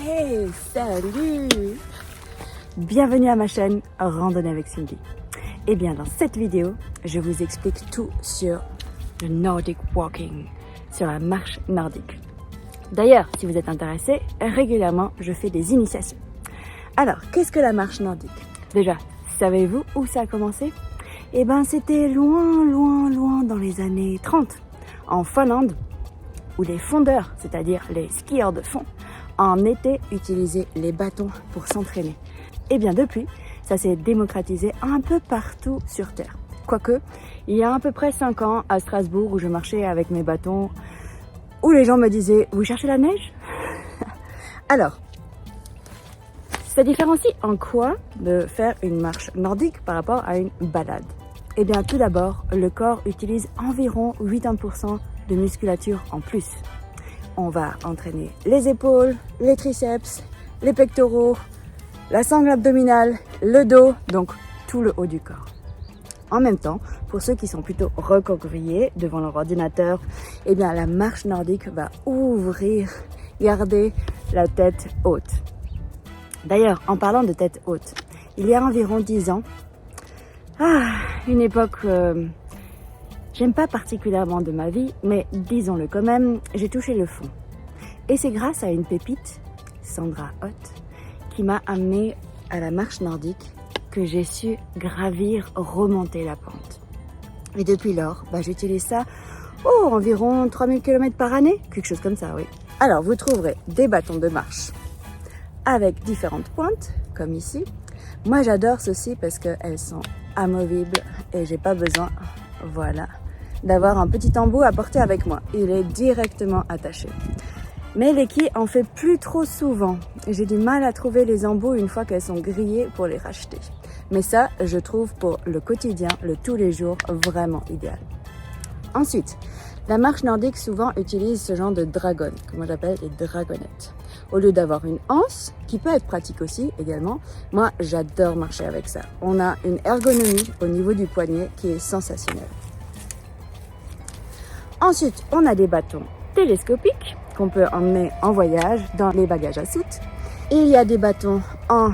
Hey, salut! Bienvenue à ma chaîne Randonnée avec Cindy. Et bien dans cette vidéo, je vous explique tout sur le Nordic Walking, sur la marche nordique. D'ailleurs, si vous êtes intéressé, régulièrement je fais des initiations. Alors, qu'est-ce que la marche nordique? Déjà, savez-vous où ça a commencé? Eh ben, c'était loin dans les années 30, en Finlande, où les fondeurs, c'est-à-dire les skieurs de fond, en été utilisaient les bâtons pour s'entraîner. Et bien depuis, ça s'est démocratisé un peu partout sur Terre. Quoique, il y a à peu près 5 ans, à Strasbourg, où je marchais avec mes bâtons, où les gens me disaient « Vous cherchez la neige ?» Alors, ça différencie en quoi de faire une marche nordique par rapport à une balade? Eh bien, tout d'abord, le corps utilise environ 80% de musculature en plus. On va entraîner les épaules, les triceps, les pectoraux, la sangle abdominale, le dos, donc tout le haut du corps. En même temps, pour ceux qui sont plutôt recroquevillés devant leur ordinateur, eh bien la marche nordique va garder la tête haute. D'ailleurs, en parlant de tête haute, il y a environ 10 ans, une époque j'aime pas particulièrement de ma vie, mais disons-le quand même, j'ai touché le fond. Et c'est grâce à une pépite, Sandra Hoth, qui m'a amenée à la marche nordique que j'ai su remonter la pente. Et depuis lors, j'utilise ça environ 3000 km par année, quelque chose comme ça, oui. Alors, vous trouverez des bâtons de marche avec différentes pointes, comme ici. Moi, j'adore ceci parce qu'elles sont amovibles et j'ai pas besoin, d'avoir un petit embout à porter avec moi. Il est directement attaché. Mais l'équille en fait plus trop souvent. J'ai du mal à trouver les embouts une fois qu'elles sont grillées pour les racheter. Mais ça, je trouve pour le quotidien, le tous les jours, vraiment idéal. Ensuite, la marche nordique souvent utilise ce genre de dragon, que moi j'appelle les dragonnettes. Au lieu d'avoir une anse, qui peut être pratique aussi également, moi j'adore marcher avec ça. On a une ergonomie au niveau du poignet qui est sensationnelle. Ensuite, on a des bâtons télescopiques qu'on peut emmener en voyage dans les bagages à soute. Il y a des bâtons en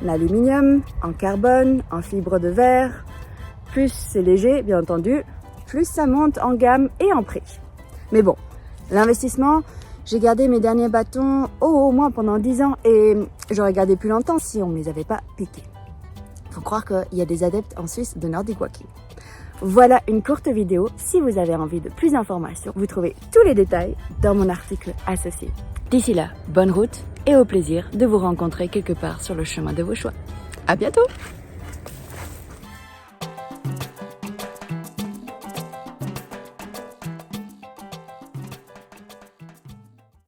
aluminium, en carbone, en fibre de verre. Plus c'est léger, bien entendu, plus ça monte en gamme et en prix. Mais bon, l'investissement, j'ai gardé mes derniers bâtons au moins pendant 10 ans et j'aurais gardé plus longtemps si on ne me les avait pas piqués. Faut croire qu'il y a des adeptes en Suisse de Nordic Walking. Voilà une courte vidéo. Si vous avez envie de plus d'informations, vous trouvez tous les détails dans mon article associé. D'ici là, bonne route et au plaisir de vous rencontrer quelque part sur le chemin de vos choix. À bientôt!